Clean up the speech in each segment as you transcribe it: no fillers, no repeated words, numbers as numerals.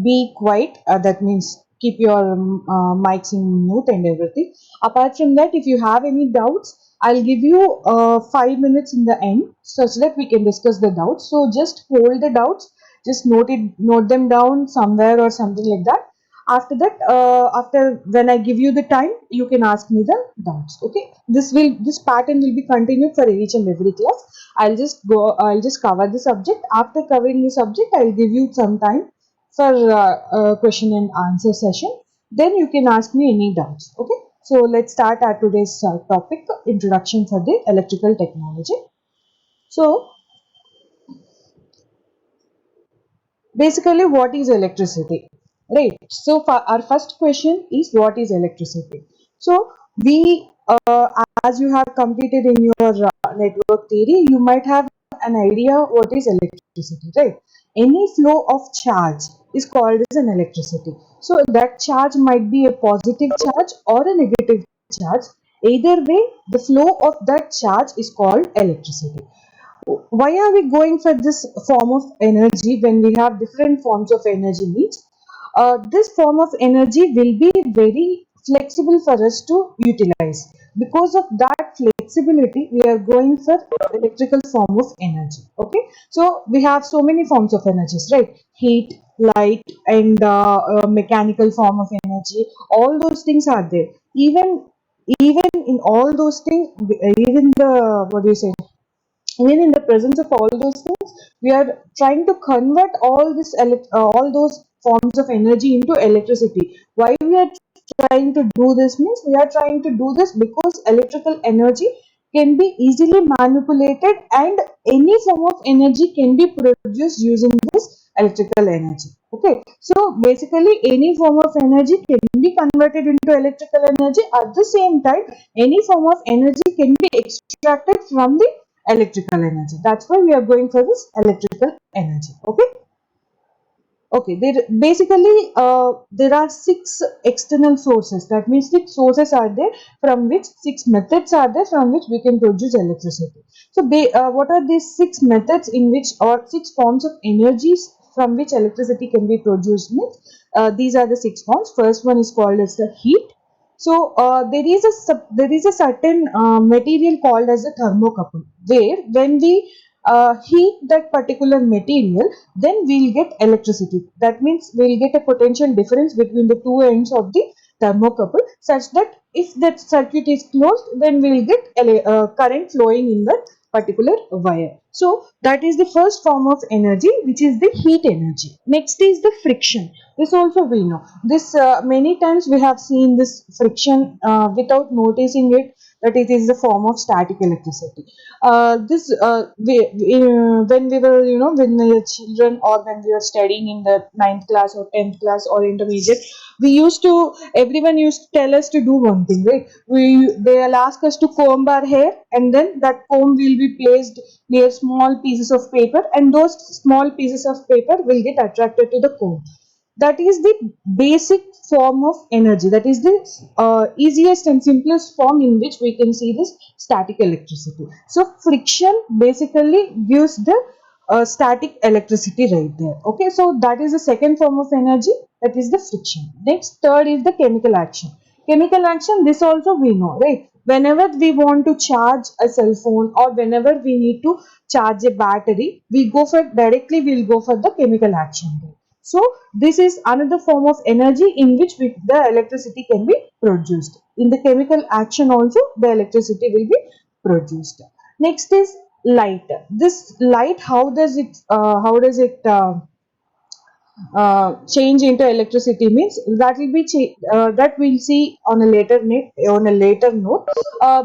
be quiet. That means keep your mics in mute and everything. Apart from that, if you have any doubts, I'll give you 5 minutes in the end such that we can discuss the doubts. So just hold the doubts, just note them down somewhere or something like that. After that, after when I give you the time, you can ask me the doubts. Okay, this pattern will be continued for each and every class. I'll just cover the subject. After covering the subject, I'll give you some time for question and answer session. Then you can ask me any doubts. Okay, so let's start our today's topic, introduction for the electrical technology. So basically, what is electricity? Right. So for our first question is, what is electricity? So we, as you have completed in your network theory, you might have an idea what is electricity, right? Any flow of charge is called as an electricity. So that charge might be a positive charge or a negative charge. Either way, the flow of that charge is called electricity. Why are we going for this form of energy when we have different forms of energy means this form of energy will be very flexible for us to utilize. Because of that flexibility, we are going for electrical form of energy. Okay, so we have so many forms of energies, right? Heat, light, and mechanical form of energy. All those things are there. Even in all those things, even the what do you say? Even in the presence of all those things, we are trying to convert all those forms of energy into electricity. Why we are trying to do this means, we are trying to do this because electrical energy can be easily manipulated, and any form of energy can be produced using this electrical energy. Okay, so basically any form of energy can be converted into electrical energy. At the same time, any form of energy can be extracted from the electrical energy. That's why we are going for this electrical energy. Okay. Okay. There are six external sources. That means six sources are there from which six methods are there from which we can produce electricity. So, what are these six methods in which, or six forms of energies from which electricity can be produced? Means these are the six forms. First one is called as the heat. So there is a certain material called as a thermocouple, where when we heat that particular material, then we'll get electricity. That means we'll get a potential difference between the two ends of the thermocouple, such that if that circuit is closed, then we'll get current flowing in that particular wire. So that is the first form of energy, which is the heat energy. Next is the friction. This also we know. This many times we have seen this friction without noticing it, that it is the form of static electricity. When we were, when we were children, or when we were studying in the ninth class or 10th class or intermediate, everyone used to tell us to do one thing, right? They'll ask us to comb our hair, and then that comb will be placed near small pieces of paper, and those small pieces of paper will get attracted to the comb. That is the basic form of energy. That is the easiest and simplest form in which we can see this static electricity. So friction basically gives the static electricity right there. Okay, so that is the second form of energy, that is the friction. Next, third is the chemical action. Chemical action, this also we know, right? Whenever we want to charge a cell phone, or whenever we need to charge a battery, we'll go for the chemical action. So this is another form of energy in which the electricity can be produced. In the chemical action also, the electricity will be produced. Next is light. This light, change into electricity means, that we'll see on a later note.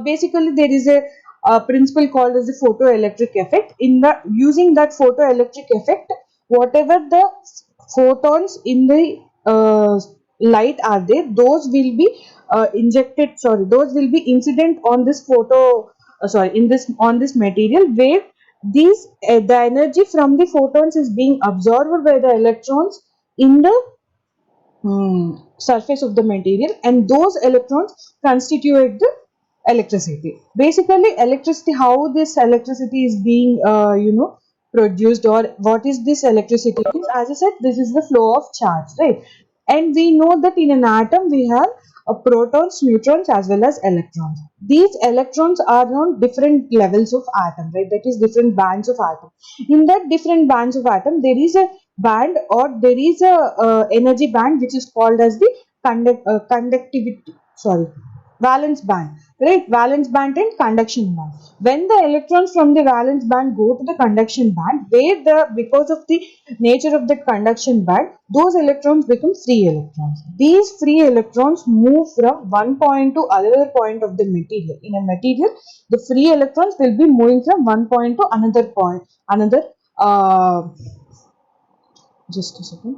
Basically, there is a principle called as the photoelectric effect. In the using that photoelectric effect, whatever the photons in the light are there, those will be those will be incident on this in this on this material, where the energy from the photons is being absorbed by the electrons in the surface of the material, and those electrons constitute the electricity. Basically, electricity, how this electricity is being produced, or what is this electricity means, as I said, this is the flow of charge, right? And we know that in an atom we have protons, neutrons, as well as electrons. These electrons are on different levels of atom, right? That is different bands of atom. In that different bands of atom, there is a band, or there is a energy band, which is called as the conductivity, sorry, valence band, right? Valence band and conduction band. When the electrons from the valence band go to the conduction band, where the, because of the nature of the conduction band, those electrons become free electrons. These free electrons move from one point to another point of the material. In a material, the free electrons will be moving from one point to another point, another uh, just a second.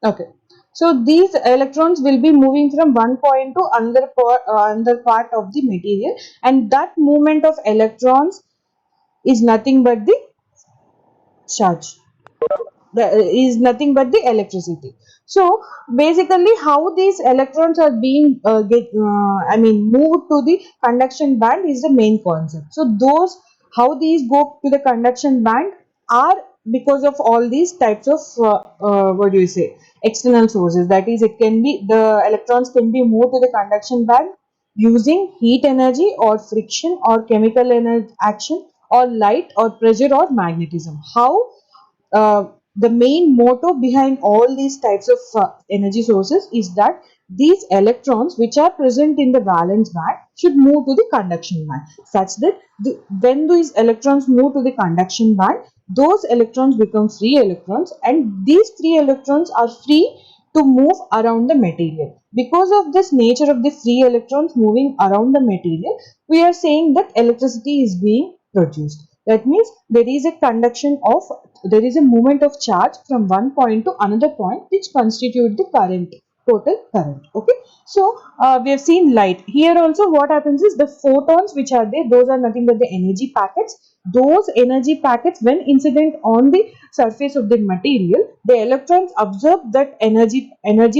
Okay. So these electrons will be moving from one point to another part of the material, and that movement of electrons is nothing but the charge. Is nothing but the electricity. So basically, how these electrons are being moved to the conduction band is the main concept. So those, how these go to the conduction band are because of all these types of what do you say, external sources. That is, it can be, the electrons can be moved to the conduction band using heat energy, or friction, or chemical energy action, or light, or pressure, or magnetism. How uh, the main motto behind all these types of energy sources is that these electrons which are present in the valence band should move to the conduction band, such that when these electrons move to the conduction band, those electrons become free electrons, and these free electrons are free to move around the material. Because of this nature of the free electrons moving around the material, we are saying that electricity is being produced. That means there is a conduction of, there is a movement of charge from one point to another point, which constitute the current, total current. Okay. So we have seen light. Here also what happens is, the photons which are there, those are nothing but the energy packets. Those energy packets, when incident on the surface of the material, the electrons absorb that energy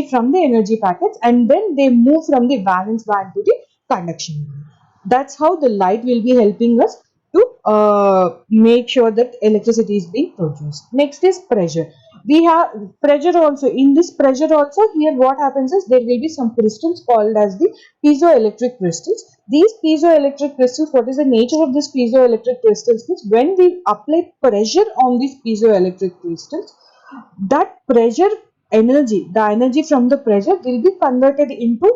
from the energy packets, and then they move from the valence band to the conduction band. That's how the light will be helping us to make sure that electricity is being produced. Next is pressure. We have pressure also. In this pressure also, here what happens is, there will be some crystals called as the piezoelectric crystals. These piezoelectric crystals, what is the nature of this piezoelectric crystals means, when we apply pressure on these piezoelectric crystals, that pressure energy, the energy from the pressure will be converted into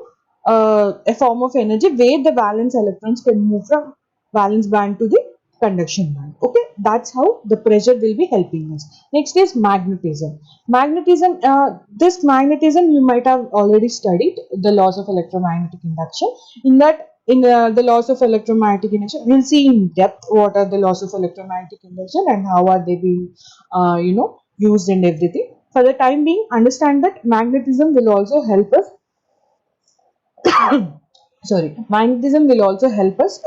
a form of energy, where the valence electrons can move from valence band to the conduction band. Okay, that's how the pressure will be helping us. Next is magnetism. Magnetism, this magnetism you might have already studied the laws of electromagnetic induction. In that, in the laws of electromagnetic induction, we'll see in depth what are the laws of electromagnetic induction and how are they being used and everything. For the time being, understand that magnetism will also help us. Sorry, magnetism will also help us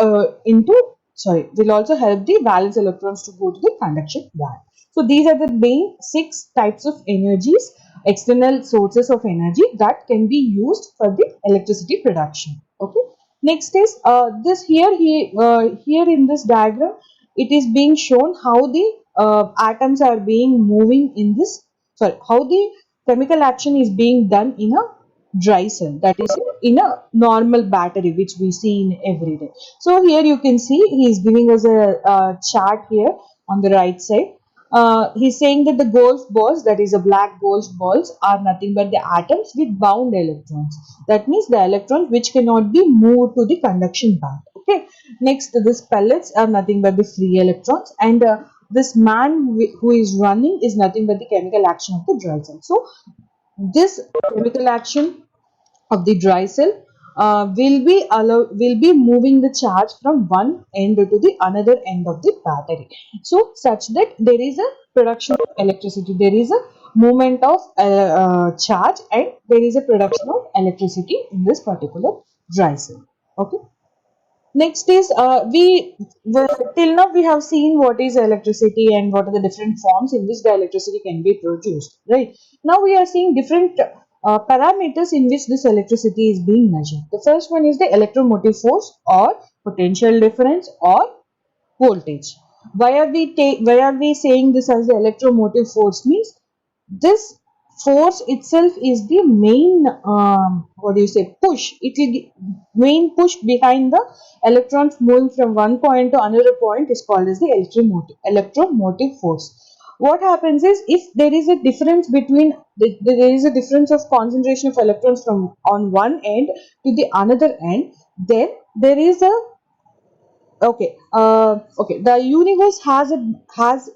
will also help the valence electrons to go to the conduction band. So these are the main 6 types of energies, external sources of energy, that can be used for the electricity production. Okay. Next is this here. Here in this diagram, it is being shown how the atoms are being moving in this. Sorry, how the chemical action is being done in a dry cell, that is in a normal battery which we see in every day. So here you can see he is giving us a chart here on the right side. He's saying that the golf balls, that is a black golf balls, are nothing but the atoms with bound electrons. That means the electrons which cannot be moved to the conduction band. Okay. Next, these pellets are nothing but the free electrons, and this man who is running is nothing but the chemical action of the dry cell. So this chemical action of the dry cell will be moving the charge from one end to the another end of the battery, so such that there is a production of electricity, there is a movement of charge, and there is a production of electricity in this particular dry cell. Okay. Next is till now we have seen what is electricity and what are the different forms in which the electricity can be produced, right? Now we are seeing different parameters in which this electricity is being measured. The first one is the electromotive force or potential difference or voltage. Why are we saying this as the electromotive force? Means this force itself is the main what do you say, push. It is the main push behind the electrons moving from one point to another point is called as the electromotive force. What happens is, if there is a difference between there is a difference of concentration of electrons from on one end to the another end, then there is a okay, the universe has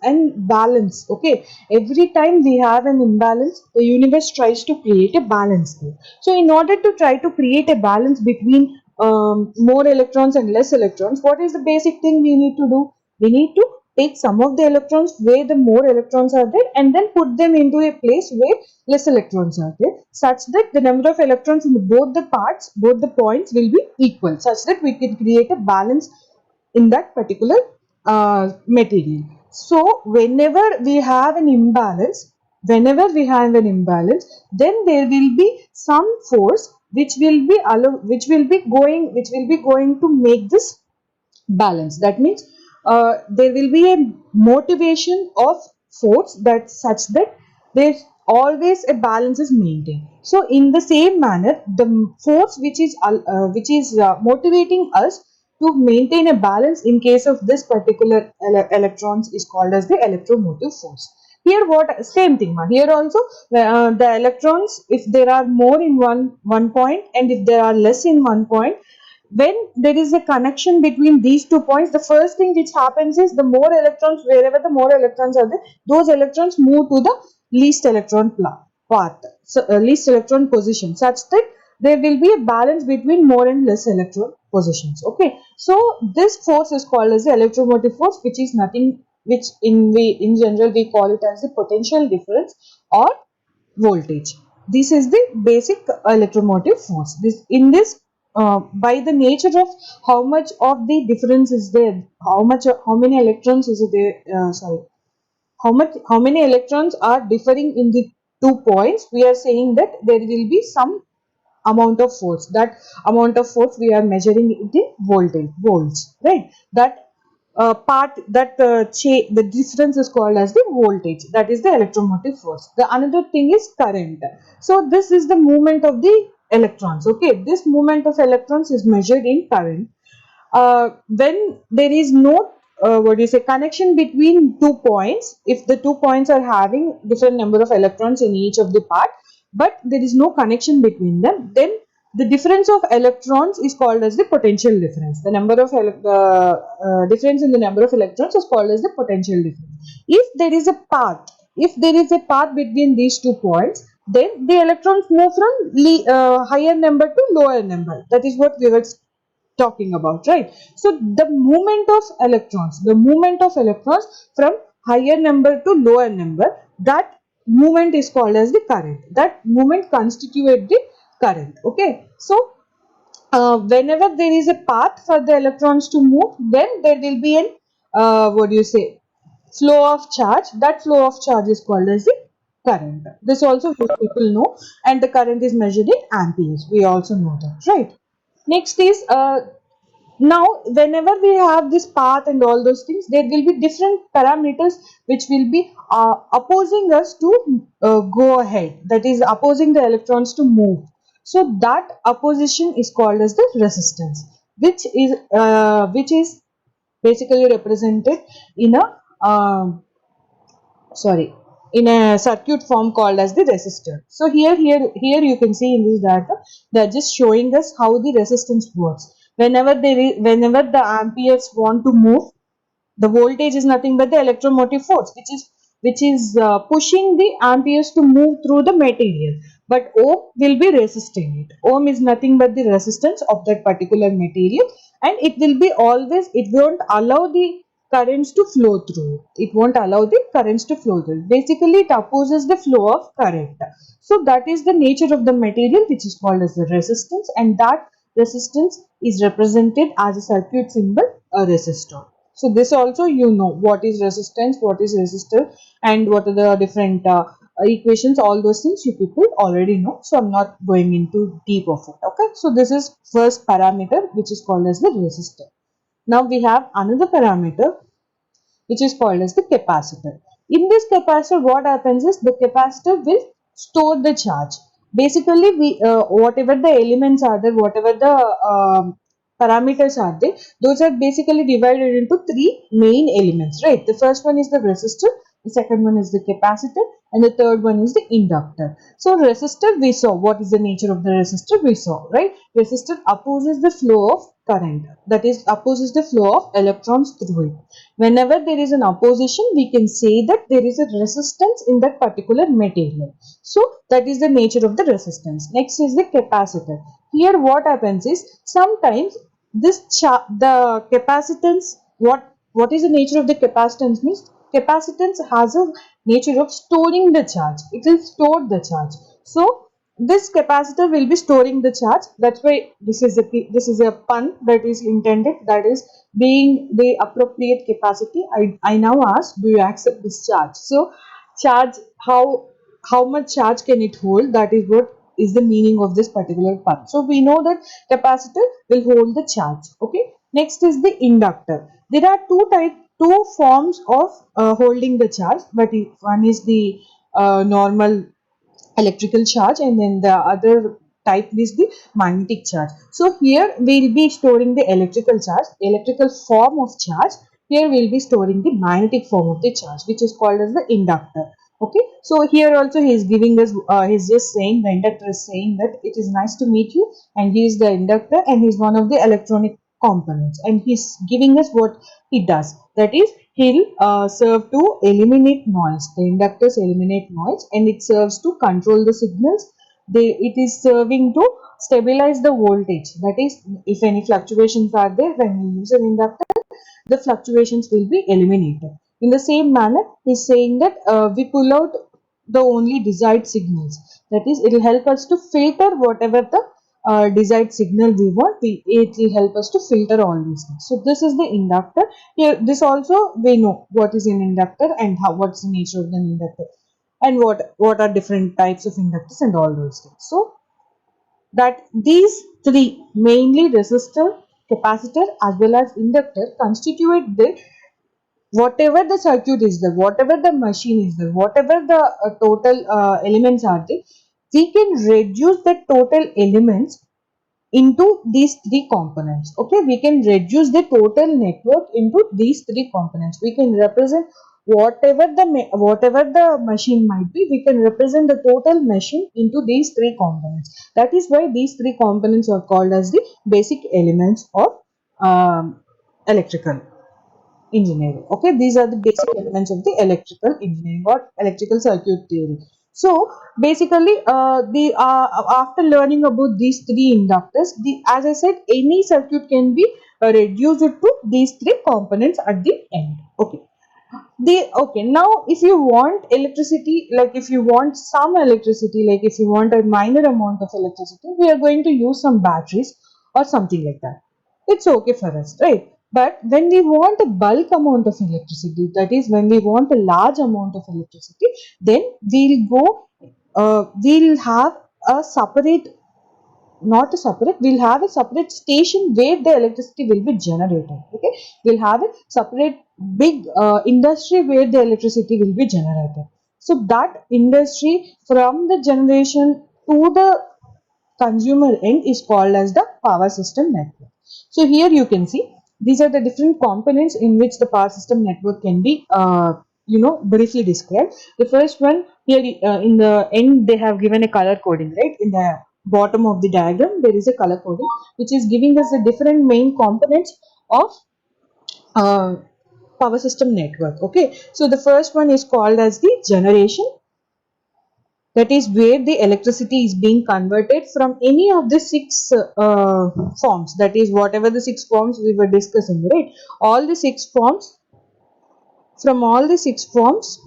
an balance. Okay, every time we have an imbalance, the universe tries to create a balance there. So in order to try to create a balance between more electrons and less electrons, what is the basic thing we need to do? We need to take some of the electrons where the more electrons are there and then put them into a place where less electrons are there, such that the number of electrons in both the parts, both the points will be equal, such that we can create a balance in that particular material. So whenever we have an imbalance, then there will be some force which will be going to make this balance. That means there will be a motivation of force that such that there's always a balance is maintained. So in the same manner, the force which is motivating us to maintain a balance in case of this particular electrons is called as the electromotive force. Here what same thing ma. Here also the electrons, if there are more in one point and if there are less in one point, when there is a connection between these 2 points, the first thing which happens is, the more electrons, wherever the more electrons are there, those electrons move to the least electron path, so least electron position, such that there will be a balance between more and less electron positions. Okay, so this force is called as the electromotive force, which is nothing, which in general we call it as the potential difference or voltage. This is the basic electromotive force. This in this by the nature of how much of the difference is there, how many electrons is there, how many electrons are differing in the 2 points, we are saying that there will be some amount of force. That amount of force we are measuring the volts, right? That the difference is called as the voltage. That is the electromotive force. The another thing is current. So this is the movement of the electrons. Okay, this movement of electrons is measured in current. When there is no what do you say, connection between 2 points, if the 2 points are having different number of electrons in each of the part, but there is no connection between them, then the difference of electrons is called as the potential difference. The number of difference in the number of electrons is called as the potential difference. If there is a path between these 2 points, then the electrons move from higher number to lower number. That is what we were talking about, right? So the movement of electrons from higher number to lower number, that movement is called as the current. That movement constitutes the current. Okay, so whenever there is a path for the electrons to move, then there will be an what do you say, flow of charge. That flow of charge is called as the current. This also people know, and the current is measured in amperes. We also know that, right? Next is now whenever we have this path and all those things, there will be different parameters which will be opposing us to go ahead, that is opposing the electrons to move. So that opposition is called as the resistance, which is basically represented in a sorry in a circuit form called as the resistor. So here you can see in this data, they are just showing us how the resistance works. Whenever the amperes want to move, the voltage is nothing but the electromotive force, which is pushing the amperes to move through the material. But Ohm will be resisting it. Ohm is nothing but the resistance of that particular material, and it will be always, it won't allow the currents to flow through. It won't allow the currents to flow through. Basically, it opposes the flow of current. So that is the nature of the material, which is called as the resistance, and that resistance is represented as a circuit symbol, a resistor. So this also you know what is resistance, what is resistor, and what are the different equations. All those things you people already know. So I'm not going into deep of it. Okay. So this is first parameter, which is called as the resistor. Now we have another parameter which is called as the capacitor. In this capacitor, what happens is the capacitor will store the charge. Basically, whatever the elements are there, whatever the parameters are there, those are basically divided into three main elements, right? The first one is the resistor, the second one is the capacitor, and the third one is the inductor. So resistor, we saw what is the nature of the resistor, we saw, right? Resistor opposes the flow of current, that is opposes the flow of electrons through it. Whenever there is an opposition, we can say that there is a resistance in that particular material. So that is the nature of the resistance. Next is the capacitor. Here what happens is sometimes the capacitance, what is the nature of the capacitance means capacitance has a nature of storing the charge. It will store the charge. So this capacitor will be storing the charge. That's why this is a pun that is intended, that is being the appropriate capacity. I now ask, do you accept this charge? So charge, how much charge can it hold? That is what is the meaning of this particular pun. So we know that capacitor will hold the charge. Okay. Next is the inductor. There are two forms of holding the charge, but one is the normal electrical charge, and then the other type is the magnetic charge. So here we'll be storing the electrical charge, electrical form of charge. Here we'll be storing the magnetic form of the charge, which is called as the inductor. Okay. So here also he is giving us, he's just saying, the inductor is saying that it is nice to meet you, and he is the inductor, and he's one of the electronic components, and he's giving us what he does, that is he'll serve to eliminate noise. The inductors eliminate noise, and it serves to control the signals. It is serving to stabilize the voltage, that is if any fluctuations are there when we use an inductor, the fluctuations will be eliminated. In the same manner, he is saying that we pull out the only desired signals. That is, it will help us to filter whatever the desired signal we want. It will help us to filter all these things. So this is the inductor. Here, this also we know what is an inductor and what's the nature of an inductor, and what are different types of inductors and all those things. So that these three, mainly resistor, capacitor as well as inductor, constitute the whatever the circuit is there, whatever the machine is there, whatever the total elements are there, we can reduce the total elements into these three components. Okay, we can reduce the total network into these three components. We can represent whatever the machine might be, we can represent the total machine into these three components. That is why these three components are called as the basic elements of electrical engineering. Okay, these are the basic elements of the electrical engineering or electrical circuit theory. So basically, the after learning about these three inductors, as I said, any circuit can be reduced to these three components at the end. Okay. Okay, now if you want electricity, like if you want some electricity, like if you want a minor amount of electricity, we are going to use some batteries or something like that. It's okay for us, right? But when we want a bulk amount of electricity, that is when we want a large amount of electricity, then we'll have a separate, not a separate, we'll have a separate station where the electricity will be generated. Okay, we'll have a separate big industry where the electricity will be generated. So that industry, from the generation to the consumer end, is called as the power system network. So here you can see these are the different components in which the power system network can be briefly described. The first one here, in the end they have given a color coding, right? In the bottom of the diagram there is a color coding which is giving us the different main components of uh, power system network. Okay, so the first one is called as the generation, that is where the electricity is being converted from any of the six forms, that is whatever the six forms we were discussing, right? All the six forms, from all the six forms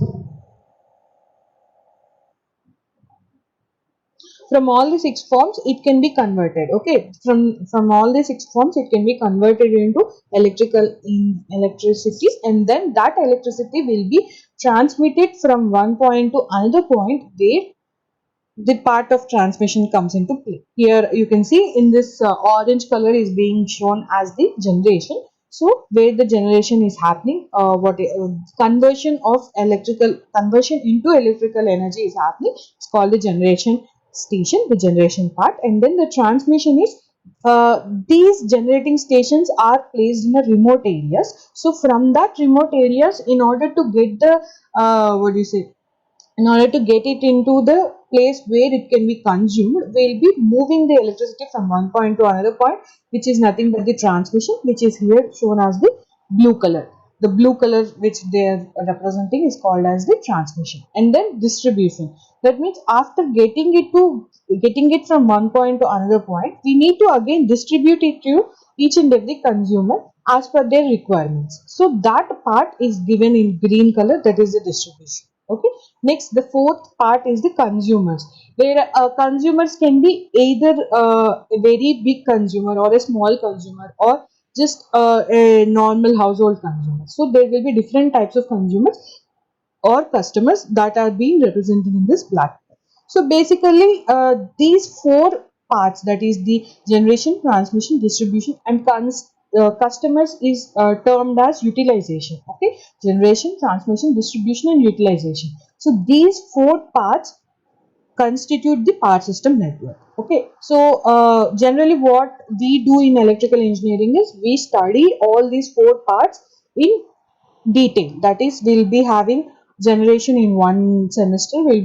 From all the six forms it can be converted. Okay, from all the six forms it can be converted into electricity, and then that electricity will be transmitted from one point to another point where the part of transmission comes into play. Here you can see in this orange color is being shown as the generation. So where the generation is happening, what conversion of electrical conversion into electrical energy is happening. It's called the generation station, the generation part, and then the transmission is these generating stations are placed in the remote areas. So from that remote areas, in order to get the what do you say, in order to get it into the place where it can be consumed, we'll be moving the electricity from one point to another point, which is nothing but the transmission, which is here shown as the blue color. The blue color which they are representing is called as the transmission. And then distribution, that means after getting it from one point to another point, we need to again distribute it to each and every consumer as per their requirements. So that part is given in green color, that is the distribution. Okay, next the fourth part is the consumers, where consumers can be either a very big consumer or a small consumer, or just a normal household consumer. So there will be different types of consumers or customers that are being represented in this black. So basically these four parts, that is the generation, transmission, distribution and customers is termed as utilization. Okay, generation, transmission, distribution and utilization. So these four parts constitute the power system network. Okay, so generally what we do in electrical engineering is we study all these four parts in detail. That is, we'll be having generation in one semester, we'll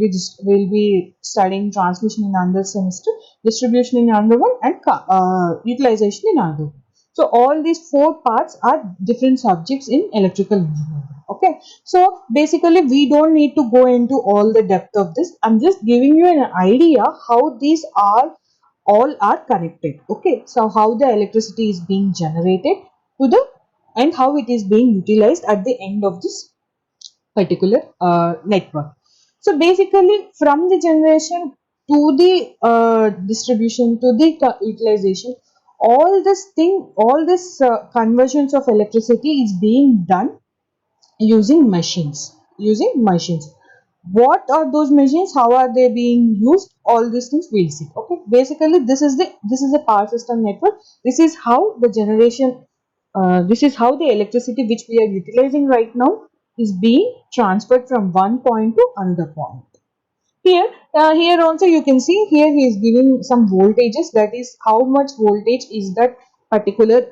be studying transmission in another semester, distribution in another one, and utilization in another one. So all these four parts are different subjects in electrical engineering. Okay, so basically we don't need to go into all the depth of this. I'm just giving you an idea how these are all are connected. Okay, so how the electricity is being generated to the, and how it is being utilized at the end of this particular network. So basically from the generation to the distribution to the utilization, all this conversions of electricity is being done using machines. What are those machines, how are they being used, all these things we'll see. Okay, basically this is the power system network. This is how the generation, this is how the electricity which we are utilizing right now is being transferred from one point to another point. Here also you can see, here he is giving some voltages, that is how much voltage is that particular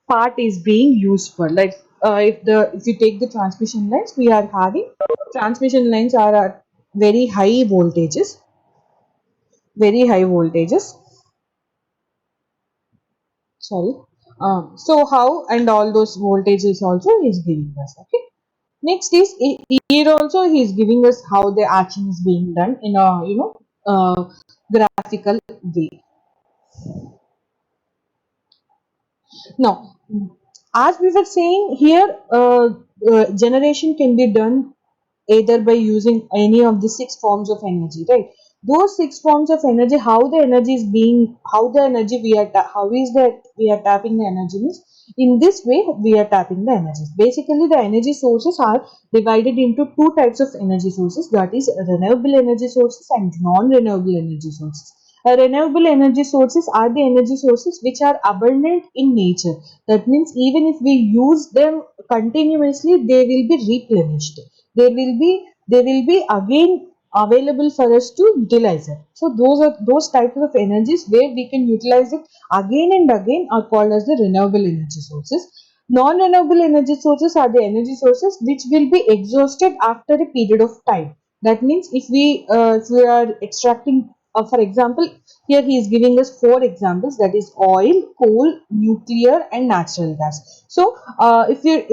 part is being used for. Like if you take the transmission lines, we are having transmission lines are at very high voltages, sorry. So how, and all those voltages also is giving us. Okay, next is here also he is giving us how the action is being done in a graphical way. Now, as we were saying here, generation can be done either by using any of the six forms of energy, right? Those six forms of energy, how the energy is being, how the energy we are, how is that we are tapping the energy means, in this way we are tapping the energies. Basically, the energy sources are divided into two types of energy sources, that is renewable energy sources and non-renewable energy sources. Renewable energy sources are the energy sources which are abundant in nature. That means even if we use them continuously, they will be replenished. They will be again available for us to utilize it. So those types of energies where we can utilize it again and again are called as the renewable energy sources. Non-renewable energy sources are the energy sources which will be exhausted after a period of time. That means if we are extracting, for example, here he is giving us four examples, that is oil, coal, nuclear and natural gas. So if we,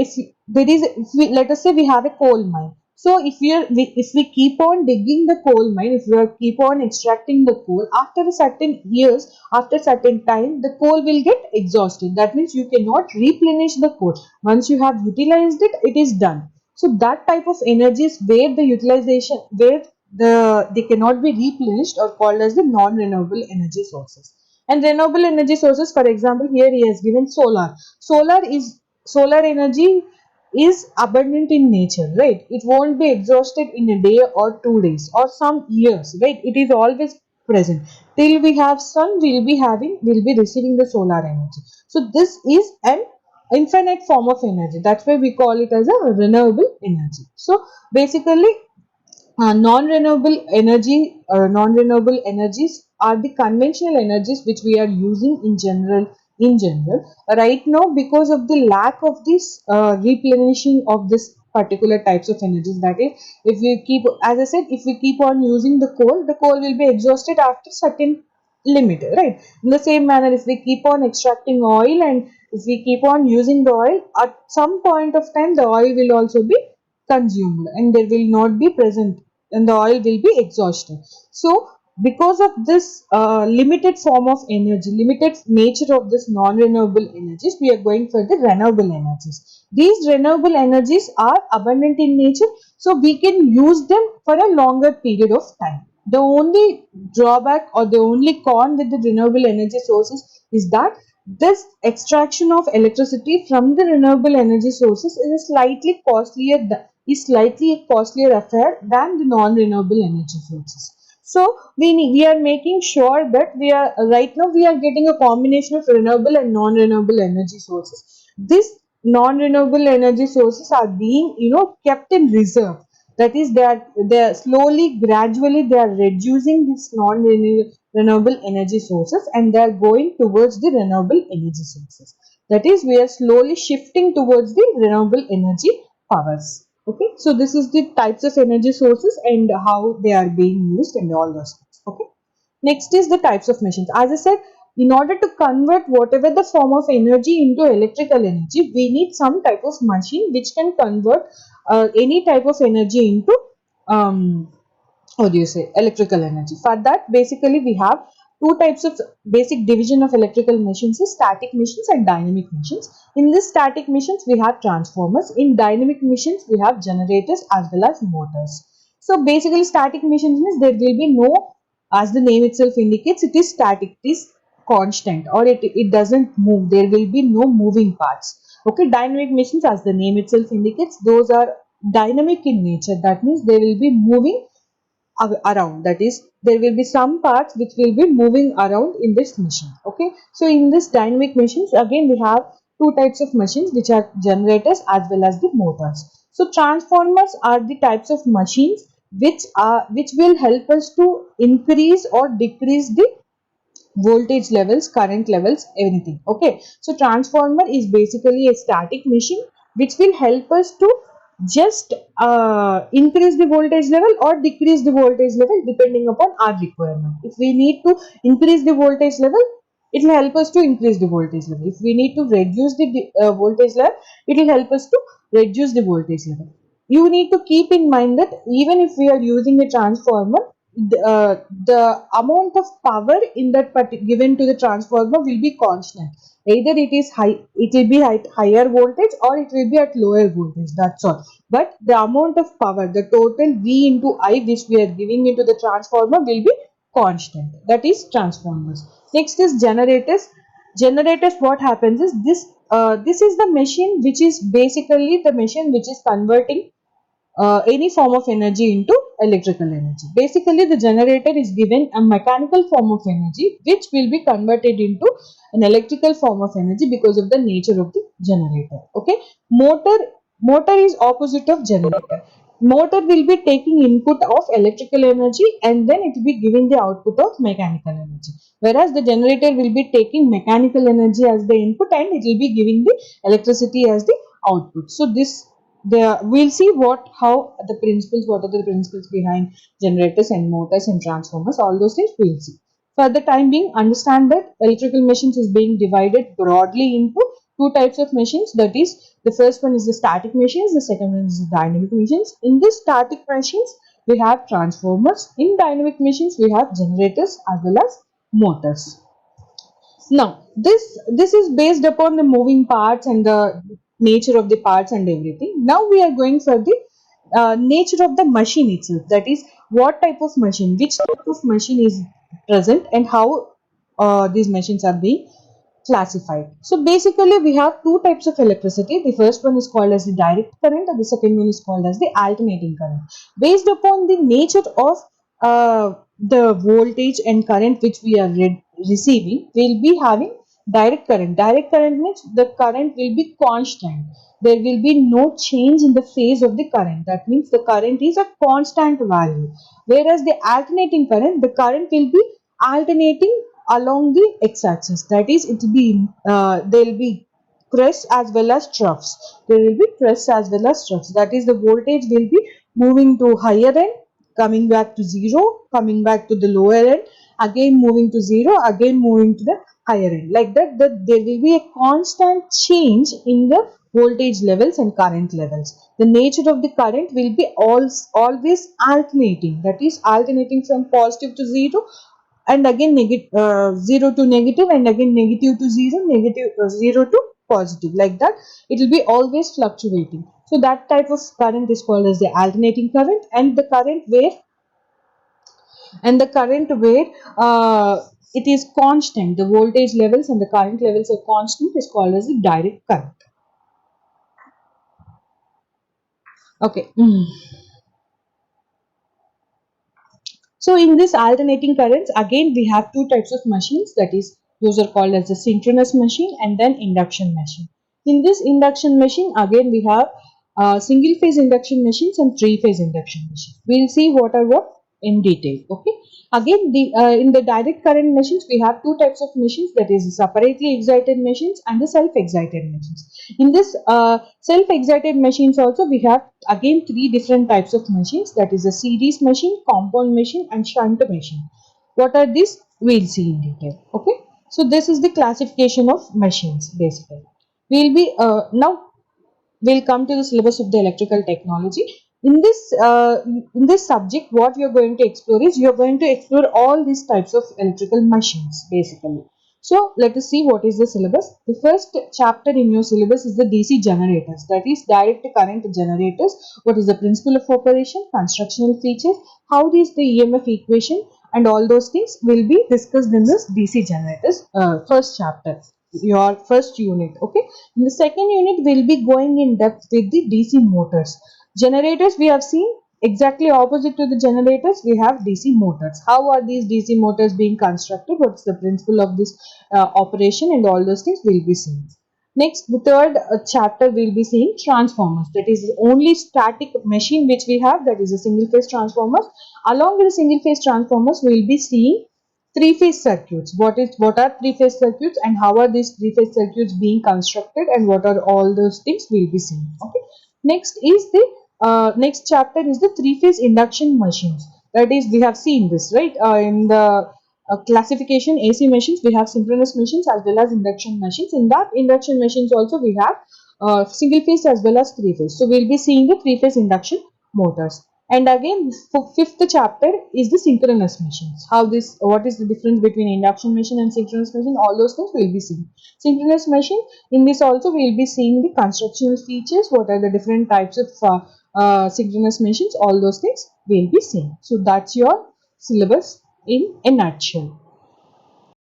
let us say we have a coal mine. So if we keep on digging the coal mine, if we keep on extracting the coal, after a certain years, after certain time, the coal will get exhausted. That means you cannot replenish the coal. Once you have utilized it, it is done. So that type of energy is where the utilization, where they cannot be replenished or called as the non-renewable energy sources. And renewable energy sources, for example, here he has given solar. Solar energy is abundant in nature, right? It won't be exhausted in a day or 2 days or some years, right? It is always present. Till we have sun, we'll be receiving the solar energy. So this is an infinite form of energy. That's why we call it as a renewable energy. So basically, non-renewable energies are the conventional energies which we are using in general. Right now, because of the lack of this replenishing of this particular types of energies, that is, if we keep, as I said, if we keep on using the coal will be exhausted after certain limit, right? In the same manner, if we keep on extracting oil and if we keep on using the oil, at some point of time the oil will also be consumed and there will not be present and the oil will be exhausted. So because of this limited form of energy, limited nature of this non-renewable energies, we are going for the renewable energies. These renewable energies are abundant in nature, so we can use them for a longer period of time. The only drawback or the only con with the renewable energy sources is that this extraction of electricity from the renewable energy sources is slightly a costlier affair than the non-renewable energy sources. So we are making sure that we are right now we are getting a combination of renewable and non-renewable energy sources. This non-renewable energy sources are being kept in reserve. That is, they are slowly, gradually they are reducing these non-renewable energy sources and they are going towards the renewable energy sources. That is, we are slowly shifting towards the renewable energy powers. Okay, so this is the types of energy sources and how they are being used and all those things. Okay, next is the types of machines. As I said, in order to convert whatever the form of energy into electrical energy, we need some type of machine which can convert any type of energy into um, what do you say, electrical energy. For that, basically we have two types of basic division of electrical machines: is static machines and dynamic machines. In this static machines we have transformers, in dynamic machines we have generators as well as motors. So basically static machines means there will be no, as the name itself indicates, it is static, it is constant, or it doesn't move, there will be no moving parts. Okay, dynamic machines, as the name itself indicates, those are dynamic in nature. That means they will be moving around. That is, there will be some parts which will be moving around in this machine. Okay, so in this dynamic machines, again we have two types of machines, which are generators as well as the motors. So transformers are the types of machines which will help us to increase or decrease the voltage levels, current levels, anything. Okay, so transformer is basically a static machine which will help us to just increase the voltage level or decrease the voltage level depending upon our requirement. If we need to increase the voltage level, it will help us to increase the voltage level. If we need to reduce the voltage level, it will help us to reduce the voltage level. You need to keep in mind that even if we are using a transformer, the amount of power in that given to the transformer will be constant. Either it is high, it will be at higher voltage or it will be at lower voltage. That's all. But the amount of power, the total V into I which we are giving into the transformer will be constant. That is transformers. Next is generators. Generators, what happens is this is the machine which is basically the machine which is converting any form of energy into electrical energy. Basically, the generator is given a mechanical form of energy which will be converted into an electrical form of energy because of the nature of the generator. Okay, motor is opposite of generator. Motor will be taking input of electrical energy and then it will be giving the output of mechanical energy. Whereas the generator will be taking mechanical energy as the input and it will be giving the electricity as the output. So this we'll see what are the principles behind generators and motors and transformers. All those things we'll see. For the time being, understand that electrical machines is being divided broadly into two types of machines. That is, the first one is the static machines, the second one is the dynamic machines. In the static machines we have transformers, in dynamic machines we have generators as well as motors. Now, this is based upon the moving parts and the nature of the parts and everything. Now we are going for the nature of the machine itself. That is, what type of machine, which type of machine is present, and how these machines are being classified. So basically we have two types of electricity. The first one is called as the direct current and the second one is called as the alternating current. Based upon the nature of the voltage and current which we are receiving, we will be having direct current. Direct current means the current will be constant. There will be no change in the phase of the current. That means the current is a constant value. Whereas the alternating current, the current will be alternating along the x-axis. That is, it will be there will be crests as well as troughs. There will be crests as well as troughs. That is, the voltage will be moving to higher end, coming back to zero, coming back to the lower end, again moving to zero, again moving to the higher end. Like that, there will be a constant change in the voltage levels and current levels. The nature of the current will be always alternating. That is, alternating from positive to zero, and again 0 to negative, and again negative to 0, negative 0 to positive. Like that, it will be always fluctuating. So that type of current is called as the alternating current. And the current where it is constant, the voltage levels and the current levels are constant, is called as the direct current. Okay. So in this alternating currents, again we have two types of machines, that is, those are called as the synchronous machine and then induction machine. In this induction machine, again we have single phase induction machines and three phase induction machines. We will see what are what in detail. Okay. Again, in the direct current machines, we have two types of machines, that is, separately excited machines and the self-excited machines. In this self-excited machines also, we have again three different types of machines, that is a series machine, compound machine and shunt machine. What are these? We'll see in detail. Okay. So this is the classification of machines basically. Now we'll come to the syllabus of the electrical technology. In this subject, what you're going to explore is, you're going to explore all these types of electrical machines basically. So let us see what is the syllabus. The first chapter in your syllabus is the DC generators, that is direct current generators. What is the principle of operation, constructional features, how is the EMF equation, and all those things will be discussed in this DC generators first chapter, your first unit. Okay. In the second unit, we'll be going in depth with the DC motors. Generators, we have seen. Exactly opposite to the generators, we have DC motors. How are these DC motors being constructed? What's the principle of this operation, and all those things will be seen. Next, the third chapter we'll be seeing transformers. That is the only static machine which we have, that is a single phase transformers. Along with the single phase transformers, we will be seeing three phase circuits. What are three phase circuits, and how are these three phase circuits being constructed, and what are all those things we'll be seeing. Okay. Next chapter is the three phase induction machines. That is, we have seen this, right, in the classification AC machines. We have synchronous machines as well as induction machines. In that induction machines also, we have single phase as well as three phase. So we'll be seeing the three phase induction motors. And again, fifth chapter is the synchronous machines. What is the difference between induction machine and synchronous machine? All those things we'll be seeing. Synchronous machine, in this also we'll be seeing the constructional features. What are the different types of synchronous machines? All those things we'll be seeing. So that's your syllabus in a nutshell.